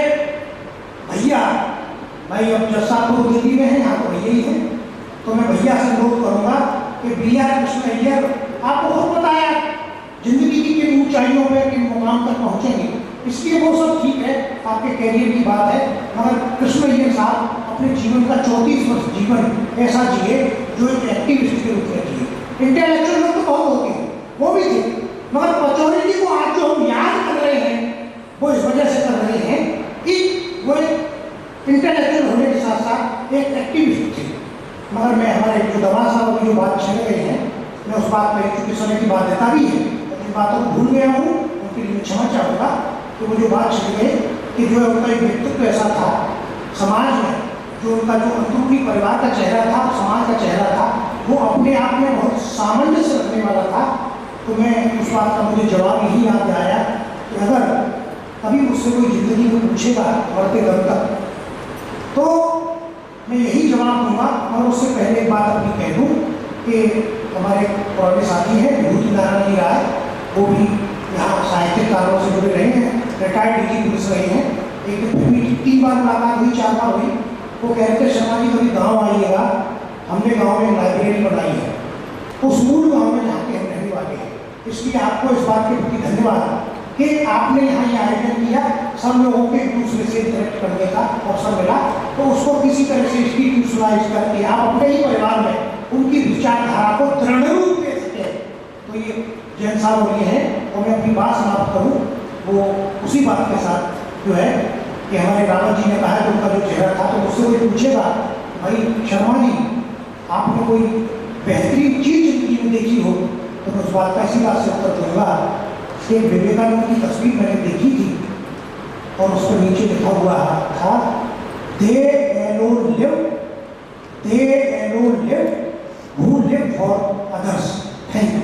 भैया भाई अब जसापुर दिल्ली में है, यहाँ तो भैया ही है, तो मैं भैया से अनुरोध करूँगा कि BR कृष्ण अय्यर आपको बहुत बताया जिंदगी की किन ऊंचाइयों पर किन मुकाम तक पहुँचेंगे, इसलिए वो सब ठीक है, आपके कैरियर की बात है, मगर कृष्ण अय्यर साहब अपने जीवन का 34 वर्ष जीवन ऐसा जिए जो एक एक्टिविस्ट के रूप में जिए। इंटेलेक्चुअल लोग तो बहुत होते हैं, वो भी थे, मगर पचौरी जी को आज जो हम याद कर रहे हैं वो इस वजह से कर रहे हैं कि वो एक इंटेलेक्चुअल होने के साथ साथ एक एक्टिविस्ट थे। मगर मैं हमारे जो दवा साहब की जो बात छेड़ गए हैं, मैं उस बात पर चूँकि समय की बाध्यता भी है, जिन बातों को भूल गया हूँ उनके लिए क्षमा चाहूँगा। कि वो जो बात छिड़ गए कि जो है उनका एक व्यक्तित्व ऐसा था समाज में, जो उनका जो अंदरूनी परिवार का चेहरा था, समाज का चेहरा था, वो अपने आप में बहुत सामंजस्य रखने वाला था। तो मैं उस बात का मुझे जवाब यही याद आया कि अगर कभी मुझसे कोई ज़िंदगी में पूछेगा मरते दम तक, तो मैं यही जवाब दूंगा। और उससे पहले एक बात अपनी कह दूँ कि हमारे पुराने साथी हैं विभूति नारायण जी राय, वो भी यहाँ साहित्यिक कार्यों से जुड़े रहे हैं, रिटायर्ड DG पुलिस रहे हैं। एक फिल्मी 3 बार मुलाकात हुई, 4 बार हुई, वो कह रहे थे शर्मा जी कभी गाँव आइएगा, हमने गाँव में लाइब्रेरी बनाई है, उस मूल गाँव में जहाँ के हम रहने वाले हैं। इसलिए आपको इस बात के प्रति धन्यवाद कि आपने यहाँ ये आयोजन किया, सब लोगों के एक दूसरे से इंटरेक्ट करने का अवसर मिला, तो उसको किसी तरह से इंस्टीट्यूशनलाइज करके आप अपने ही परिवार में उनकी विचारधारा को दृढ़ रूप दे सके। तो ये जैन साहब और ये हैं, और मैं अपनी बात समाप्त करूँ वो उसी बात के साथ जो है कि हमारे रावत जी ने कहा कि उनका जो चेहरा था, तो मुझसे कोई पूछेगा भाई शर्मा जी आपने कोई बेहतरीन चीज जिंदगी में देखी हो, तो मैं उस बात का इसी बात से उत्तर दूंगा कि विवेकानंद की तस्वीर मैंने देखी थी और उस पर नीचे लिखा हुआ था they alone live who live for others। Thank you.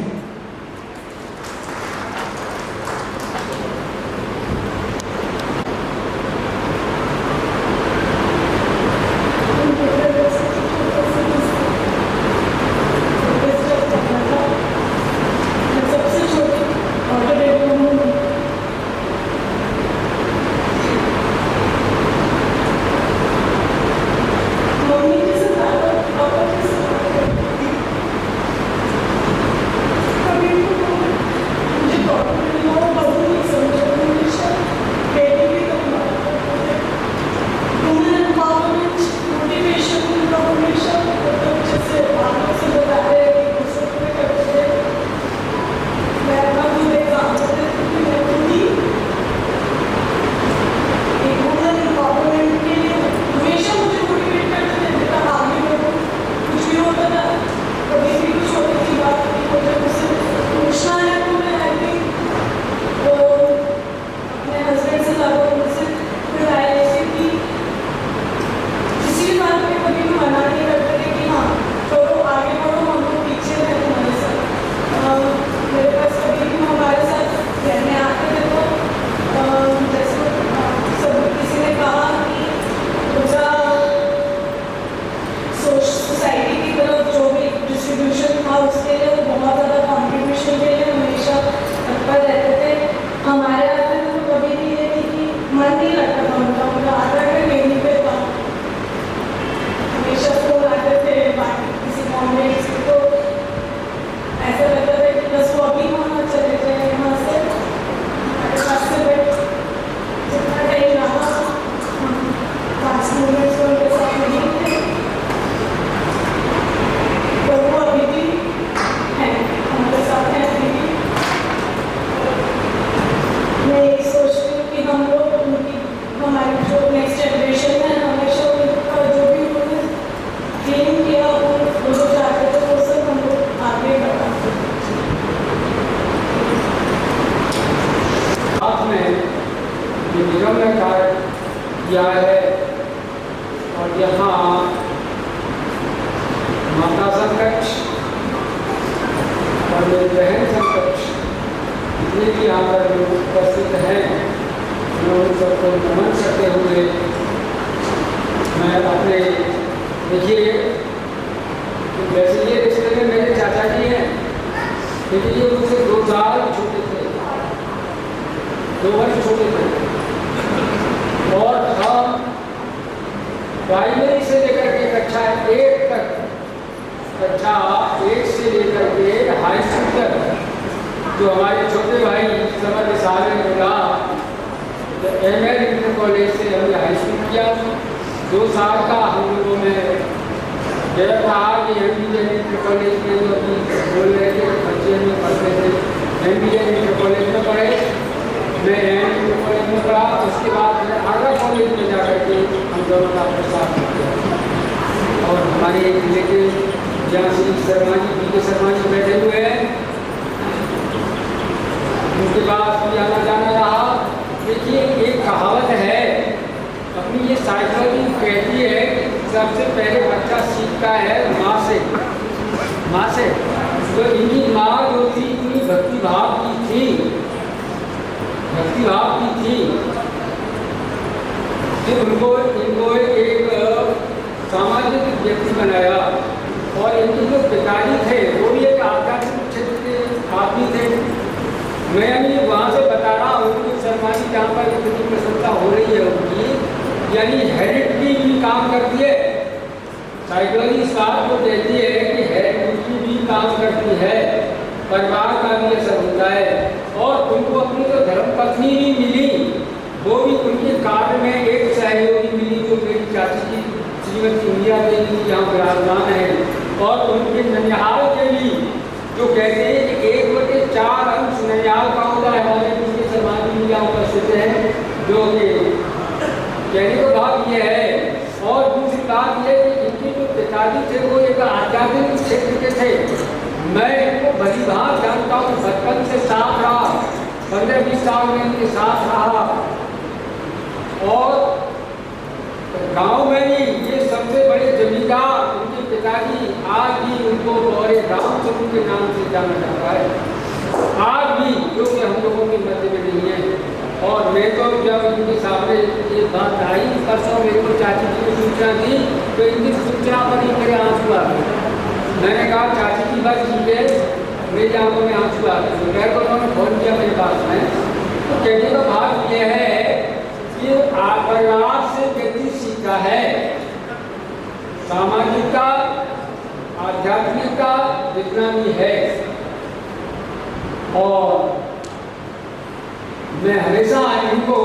यानी हेरिडिटी भी काम काम करती है। साइकोलॉजी इस बात को कहती है कि हेरिडिटी भी काम करती है, परिवार का भी असर होता है। और तुमको अपनी जो धर्मपत्नी भी मिली, वो भी उनके कार्य में एक सहयोगी मिली, जो मेरी चाची की श्रीमती इंदिरा देवी यहाँ विराजमान है। और उनके ननिहाल के भी जो कहते हैं कि 1/4 अंश ननिहाल का होता है, हमारे पिछले सलमान जी यहाँ उपस्थित हैं, जो कि कहने का भाव ये है। और दूसरी बात ये कि इनके जो पिताजी थे वो एक आध्यात्मिक क्षेत्र के थे। मैं इनको भली भांति जानता हूँ, बचपन से साथ रहा, 15-20 साल में इनके साथ रहा। और गांव में ही ये सबसे बड़े जमींदार उनके पिताजी आज भी उनको गौरे रामचंद्र के नाम से जाना जाता है, आज भी, जो कि हम लोगों के मध्य में नहीं है। और मैं तो जब इनके सामने ये बात आई परसों, मेरे को चाची जी ने सूचना दी, तो इनकी सूचना पर ही मेरे आंसू आ गए। मैंने कहा चाची जी बस ठीक है, मेरी आंखों में आंसू आ गए। मेरे को उन्होंने फोन किया मेरे पास में, तो कहने का भाव ये है कि परिवार से व्यक्ति सीखता है, सामाजिकता, आध्यात्मिकता जितना भी है। और मैं हमेशा इनको,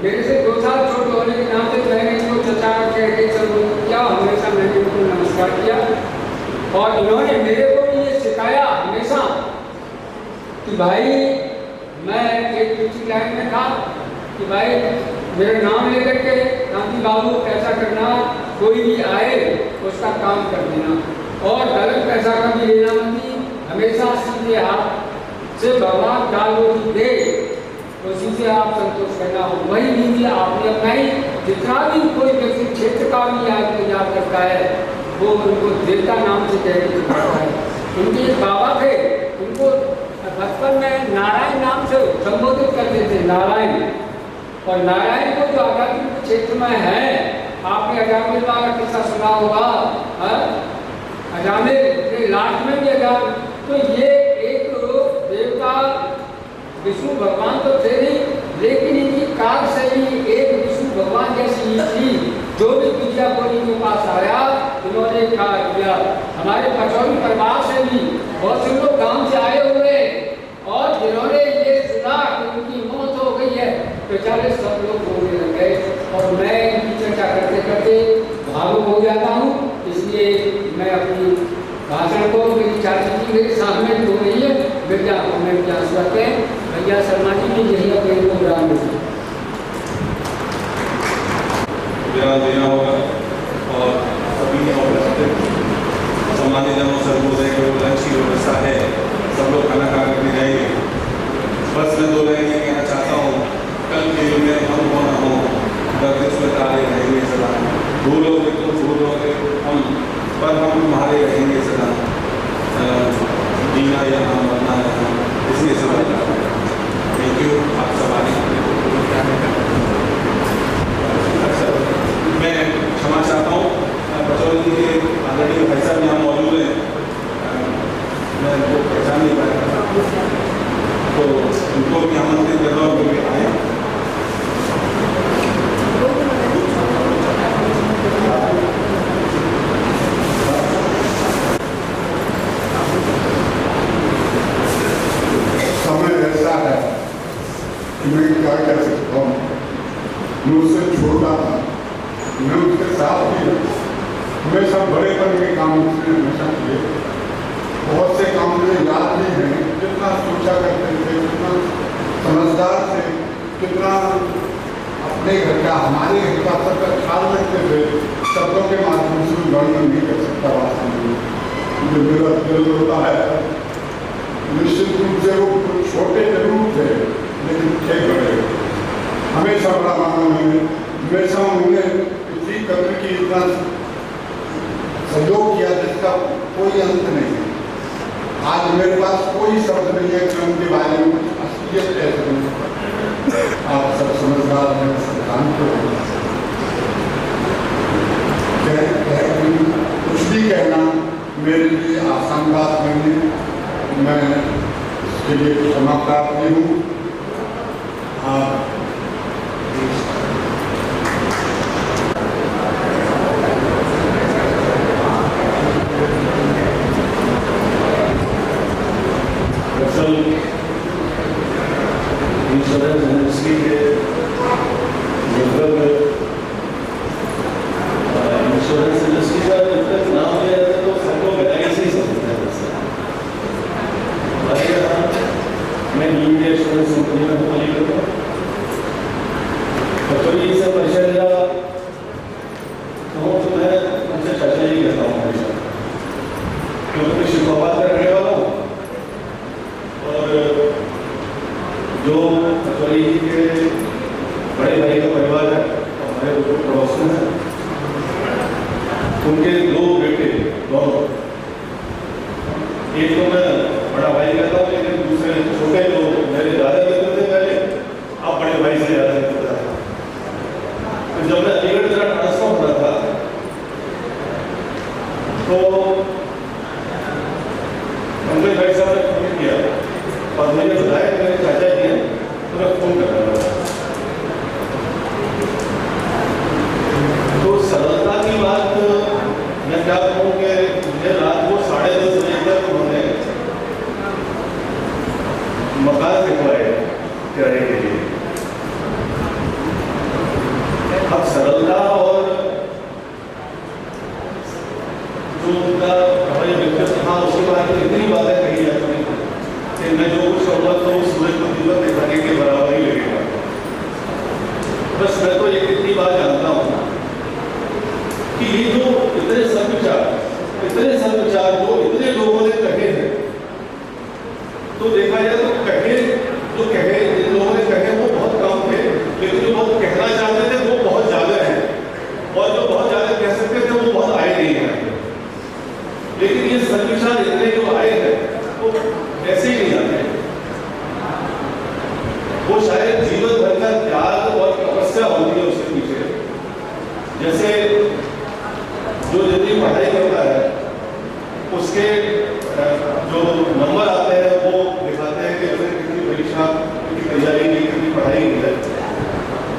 मेरे से 2 साल छोटे होने के नाते मैंने इनको चचा कह के संबोधित किया, हमेशा मैंने इनको नमस्कार किया। और इन्होंने मेरे को भी ये सिखाया हमेशा कि भाई, मैं एक दूसरी लाइन में था कि भाई मेरा नाम लेकर के गांधी बाबू कैसा करना, कोई भी आए उसका काम कर देना, और गलत पैसा का भी लेना मत, हमेशा सीधे हाथ से भगवान डाल दे, उसी से आप संतोष करना हो। वही नीति आपने अपनाई। जितना भी कोई व्यक्ति क्षेत्र का भी याद करता है, वो उनको देवता नाम से कहते है। उनके एक बाबा थे, उनको बचपन में नारायण नाम से संबोधित करते थे, नारायण। और नारायण को जो आध्यात्मिक क्षेत्र में है, आपने अजामिल का किस्सा सुना होगा, अजामिल लास्ट में भी अजामिल, तो ये एक देवता विष्णु भगवान तो थे नहीं, लेकिन इनकी कार्य शैली एक विष्णु भगवान जैसी ही थी। जो भी विद्यापुरी के पास आया, इन्होंने कार्य किया। हमारे पचौरी परिवार से भी बहुत से लोग गांव से आए हुए, और जिन्होंने ये सुना कि उनकी मौत हो गई है, बेचारे सब लोग बोलने लग गए। और मैं इनकी चर्चा करते करते भावुक हो जाता हूँ, इसलिए मैं अपनी भाषण को, मेरी चाची जी मेरे सामने हो रही है, बेटा हमें क्या करते हैं, भैया शर्मा जी ने यही अपने प्रोग्राम में देना होगा। और सभी सम्मानित जनों सर्वोदय की लंच की व्यवस्था है, सब लोग खाना खा करके जाएंगे। बस मैं 2 लाइनें कहना चाहता हूँ, कल के युग में हम हो ना हो, गर्दिश में तारे रहेंगे सदा, भूलोगे तो भूलोगे हम, पर हम तुम्हारे रहेंगे सदा, जीना या हम मरना है, इसलिए सदा। थैंक यू, आप सब आने। मैं क्षमा चाहता हूँ, पचौरी जी के ऑलरेडी भाई साहब यहाँ मौजूद हैं, मैं उनको पहचान नहीं पाया, तो उनको भी आमंत्रित कर रहा हूँ कि आए। समय ऐसा है कि मैं क्या कर सकता हूँ, मैं उससे छोटा था, मैं उसके साथ भी हमेशा बड़ेपन के काम उसने हमेशा किए। बहुत से काम मुझे याद भी हैं, कितना सोचा करते थे, कितना समझदार थे, कितना अपने घर का, हमारे घर का सबका ख्याल रखते थे। शब्दों के माध्यम से वर्णन नहीं कर सकता वास्तव में, मुझे मेरा दिल होता है। निश्चित रूप से वो छोटे जरूर थे, लेकिन थे बड़े। हमेशा बड़ा माना मैंने, हमेशा उन्होंने इसी कदर की इतना सहयोग किया जिसका कोई अंत नहीं है। आज मेरे पास कोई शब्द नहीं है कि उनके बारे में कुछ असलियत कह सकूं। आप सब समझदार हैं, सब जानते हो, कुछ भी कहना मेरे लिए आसान बात नहीं है। मैं इसके लिए क्षमा प्रार्थी हूँ। आप उनके दो बेटे दोनों, एक तो मैं बड़ा भाई कहता हूँ, लेकिन दूसरे छोटे जो मेरे दादा मित्र थे पहले, अब बड़े भाई से ज़्यादा मित्र था। तो जब मैं अलीगढ़ मेरा ट्रांसफर हो रहा था तो अंकल भाई साहब ने फोन किया और मैंने बताया कि मेरे चाचा जी हैं, तो मैं फोन कर रहा था। तो सरलता की बात मैं क्या कहूँ कि मुझे रात को 10:30 बजे तक उन्होंने मकान दिखवाए किराए के लिए। अब सरलता और जो उनका हमारे व्यक्तित्व था उसके बारे में इतनी बातें कही जाती हैं कि मैं जो कुछ कहूँगा तो सूरज को दीपक दिखाने के बराबर ही लगेगा। बस मैं तो एक इतनी बात जानता हूँ कि ये जो इतने सदविचार जो इतने लोगों ने कहे हैं, तो देखा जाए तो जिन लोगों ने कहे वो बहुत कम थे, लेकिन जो बहुत कहना चाहते थे वो बहुत ज्यादा है, और जो बहुत ज्यादा कह सकते थे वो बहुत आए नहीं हैं। लेकिन ये सदविचार इतने जो आए हैं वो ऐसे ही नहीं आते, वो शायद जीवन भर का त्याग और तपस्या होती है उसके पीछे। जैसे जो जितनी पढ़ाई करता है उसके जो नंबर आते हैं वो दिखाते हैं कि उसने कितनी परीक्षा की तैयारी की, कितनी पढ़ाई की है।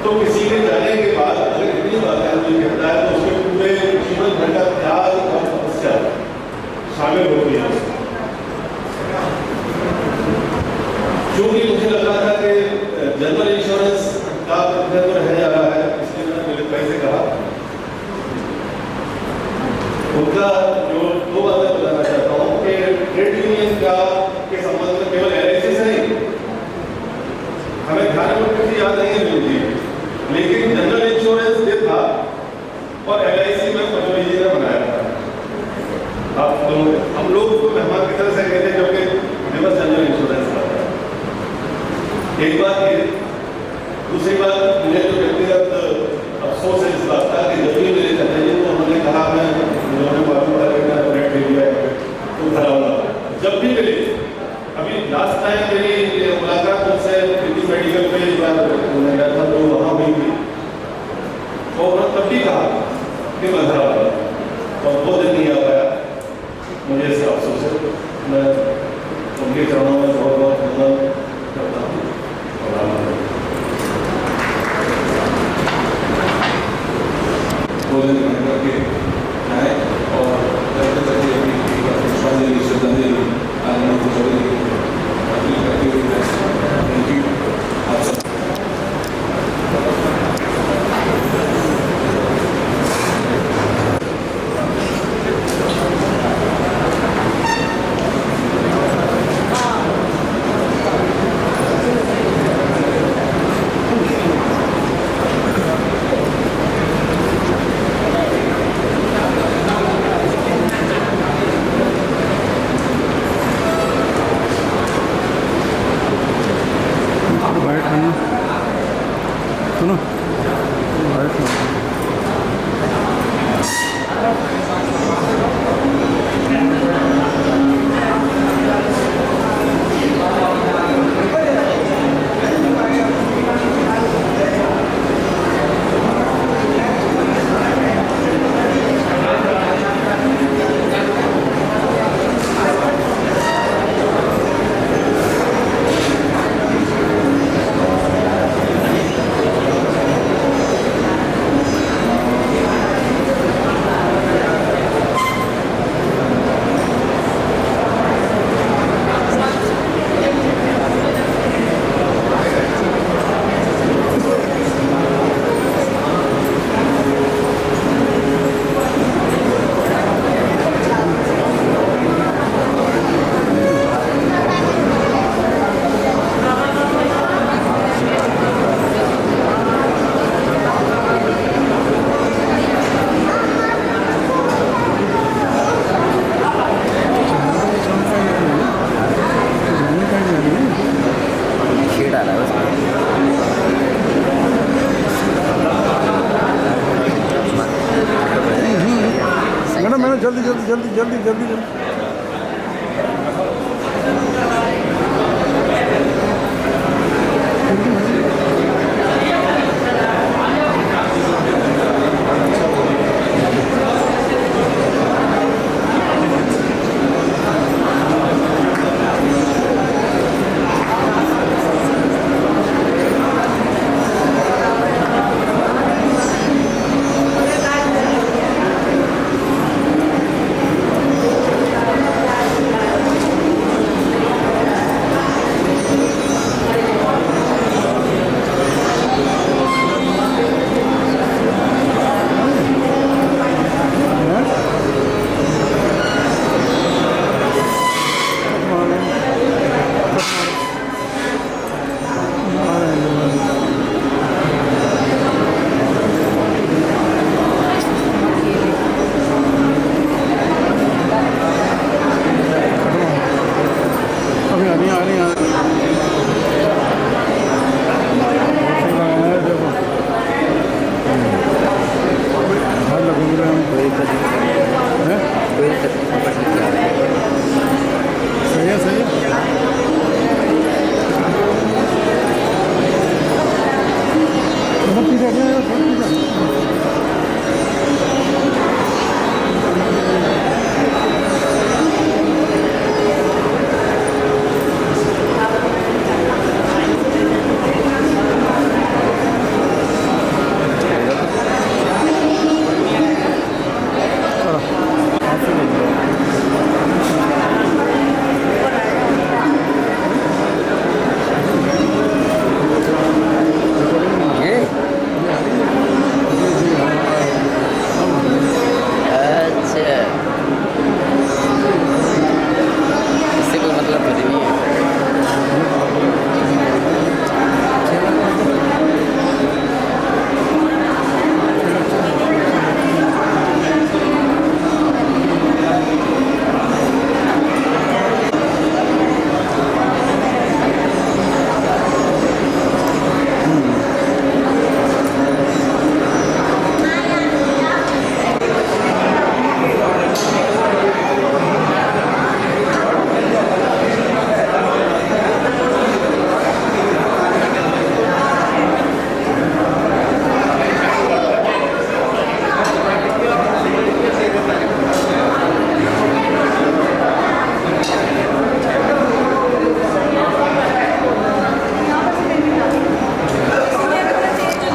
तो किसी के जाने के बाद अगर इतनी बातें कोई कहता है तो उसके पूरे जीवन भर का त्याग और तपस्या शामिल होती है। क्योंकि मुझे लग रहा था कि जनरल इंश्योरेंस का प्रतिनिधित्व रह जा रहा है, इसलिए मैंने मेरे भाई से कहा। उनका जो दो बातें बताना चाहता हूँ कि ट्रेड यूनियन का के संबंध में केवल LIC से नहीं, हमें ध्यान में किसी याद नहीं है मिलती, लेकिन जनरल इंश्योरेंस डे था और LIC में पंचोली जी ने बनाया था। अब तो हम लोग तो मेहमान की तरह से कहते क्योंकि दिवस जनरल इंश्योरेंस था। एक बात ये, दूसरी बात मुझे जो व्यक्तिगत अफसोस है इस बात का कि जब भी मेरे चाचा जी को उन्होंने कहा मैं उन्होंने मालूम था कि मैं फ्लैट ले लिया है तो भरा हुआ, जब भी मिले, अभी लास्ट टाइम मेरी मुलाकात उनसे दिल्ली मेडिकल पे एक बार उन्होंने गया था तो वहाँ हुई थी, तो उन्होंने तब भी कहा कि मैं भरा हुआ, और वो दिन नहीं आ पाया। मुझे इसका अफसोस है, मैं उनके चरणों में बहुत बहुत धन्यवाद करता हूँ। भोजन करके जाए और श्रद्धांजलि आदरणीय चौधरी अपील करते हुए थैंक यू आप सब। जल्दी जल्दी जल्दी जल्दी जल्दी जल्दी